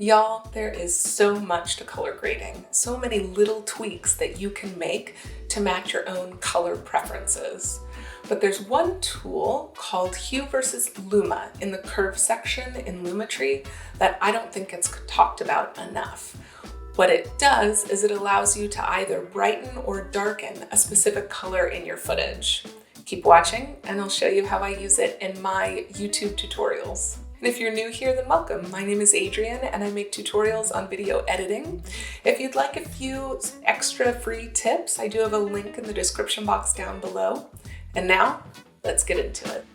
Y'all, there is so much to color grading, so many little tweaks that you can make to match your own color preferences. But there's one tool called Hue versus Luma in the curve section in Lumetri that I don't think gets talked about enough. What it does is it allows you to either brighten or darken a specific color in your footage. Keep watching and I'll show you how I use it in my YouTube tutorials. And if you're new here, then welcome. My name is Adrienne and I make tutorials on video editing. If you'd like a few extra free tips, I do have a link in the description box down below. And now, let's get into it.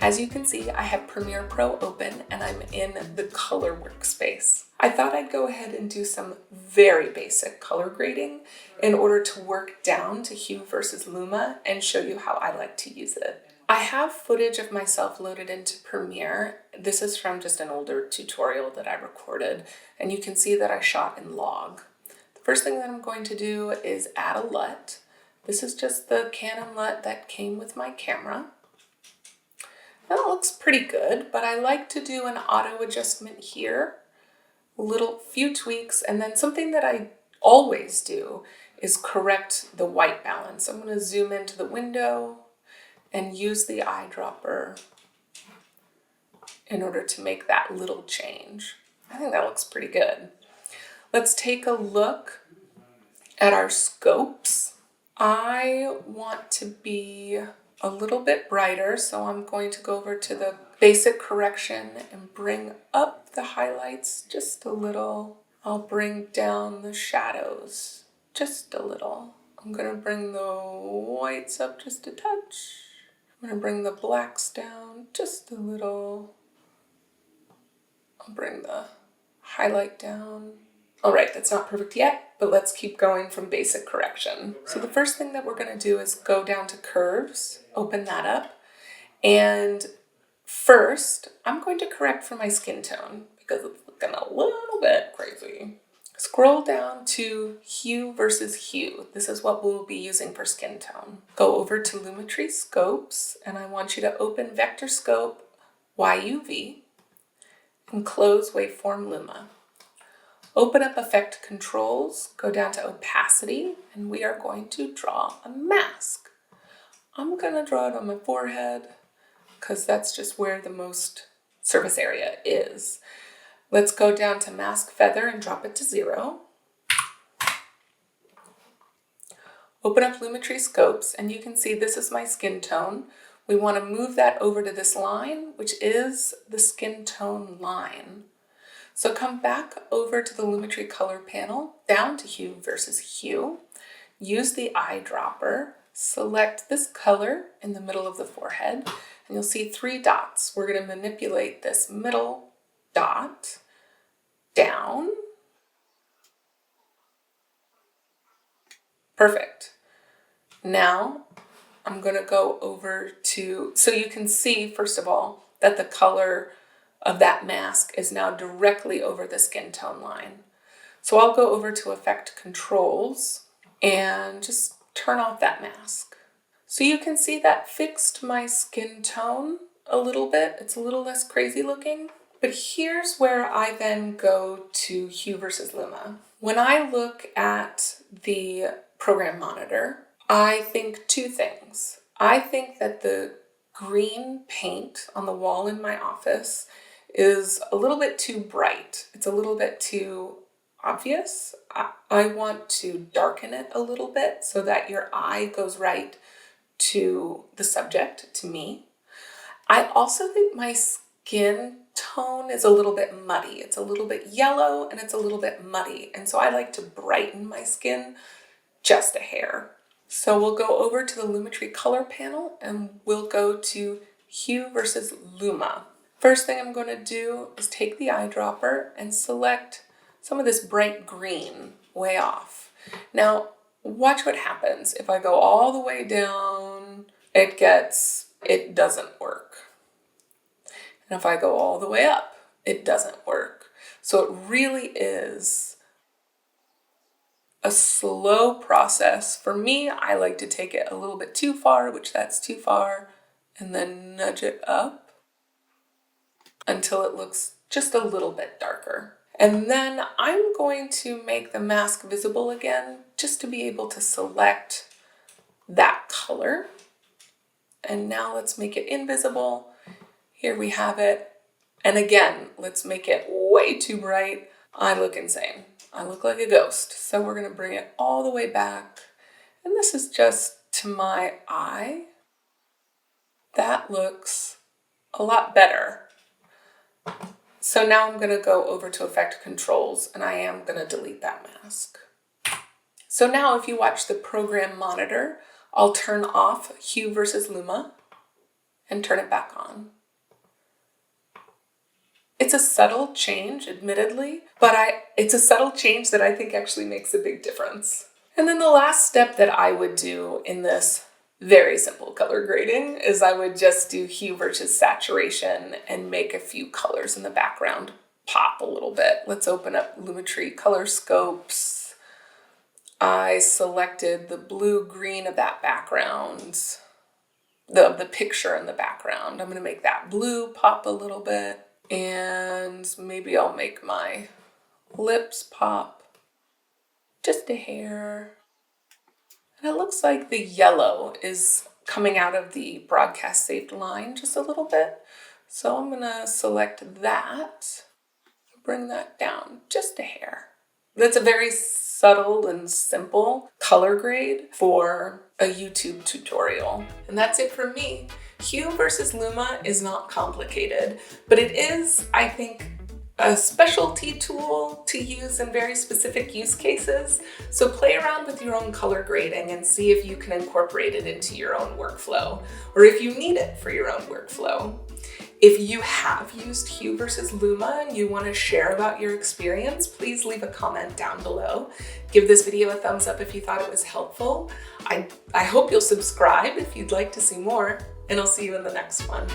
As you can see, I have Premiere Pro open and I'm in the color workspace. I thought I'd go ahead and do some very basic color grading in order to work down to Hue versus Luma and show you how I like to use it. I have footage of myself loaded into Premiere. This is from just an older tutorial that I recorded, and you can see that I shot in log. The first thing that I'm going to do is add a LUT. This is just the Canon LUT that came with my camera. That looks pretty good, but I like to do an auto adjustment here, a few tweaks, and then something that I always do is correct the white balance. I'm going to zoom into the window and use the eyedropper in order to make that little change. I think that looks pretty good. Let's take a look at our scopes. I want to be a little bit brighter, so I'm going to go over to the basic correction and bring up the highlights just a little. I'll bring down the shadows just a little. I'm going to bring the whites up just a touch. I'm going to bring the blacks down just a little. I'll bring the highlight down. All right, that's not perfect yet, but let's keep going from basic correction. So the first thing that we're going to do is go down to curves, open that up, and first I'm going to correct for my skin tone because it's looking a little bit crazy. Scroll down to Hue versus Hue. This is what we'll be using for skin tone. Go over to Lumetri Scopes, and I want you to open Vector Scope YUV and close Waveform Luma. Open up Effect Controls, go down to Opacity, and we are going to draw a mask. I'm going to draw it on my forehead because that's just where the most surface area is. Let's go down to Mask Feather and drop it to 0. Open up Lumetri Scopes, and you can see this is my skin tone. We want to move that over to this line, which is the skin tone line. So come back over to the Lumetri color panel, down to Hue versus Hue. Use the eyedropper, select this color in the middle of the forehead, and you'll see 3 dots. We're going to manipulate this middle dot down. Perfect. Now I'm going to go over to, so you can see, first of all, that the color of that mask is now directly over the skin tone line. So I'll go over to Effect Controls and just turn off that mask. So you can see that fixed my skin tone a little bit. It's a little less crazy looking. But here's where I then go to Hue versus Luma. When I look at the program monitor, I think 2 things. I think that the green paint on the wall in my office is a little bit too bright. It's a little bit too obvious. I want to darken it a little bit so that your eye goes right to the subject, to me. I also think my skin tone is a little bit muddy. It's a little bit yellow and it's a little bit muddy. And so I like to brighten my skin just a hair. So we'll go over to the Lumetri color panel and we'll go to Hue versus Luma. First thing I'm going to do is take the eyedropper and select some of this bright green way off. Now, watch what happens. If I go all the way down, it doesn't work. And if I go all the way up, it doesn't work. So it really is a slow process. For me, I like to take it a little bit too far, which that's too far, and then nudge it up. until it looks just a little bit darker. And then I'm going to make the mask visible again, just to be able to select that color. And now let's make it invisible. Here we have it. And again, let's make it way too bright. I look insane. I look like a ghost. So we're gonna bring it all the way back. And this is just to my eye. That looks a lot better. So now I'm gonna go over to Effect Controls, and I am gonna delete that mask. So now if you watch the program monitor, I'll turn off Hue versus Luma and turn it back on. It's a subtle change, admittedly, but it's a subtle change that I think actually makes a big difference. And then the last step that I would do in this very simple color grading is I would just do hue versus saturation and make a few colors in the background pop a little bit. Let's open up Lumetri Color Scopes. I selected the blue-green of that background, the picture in the background. I'm going to make that blue pop a little bit, and maybe I'll make my lips pop just a hair. And it looks like the yellow is coming out of the broadcast saved line just a little bit. So I'm gonna select that, bring that down just a hair. That's a very subtle and simple color grade for a YouTube tutorial. And that's it from me. Hue versus Luma is not complicated, but it is, I think, a specialty tool to use in very specific use cases. So play around with your own color grading and see if you can incorporate it into your own workflow, or if you need it for your own workflow. If you have used Hue versus Luma and you want to share about your experience, please leave a comment down below. Give this video a thumbs up if you thought it was helpful. I hope you'll subscribe if you'd like to see more, and I'll see you in the next one.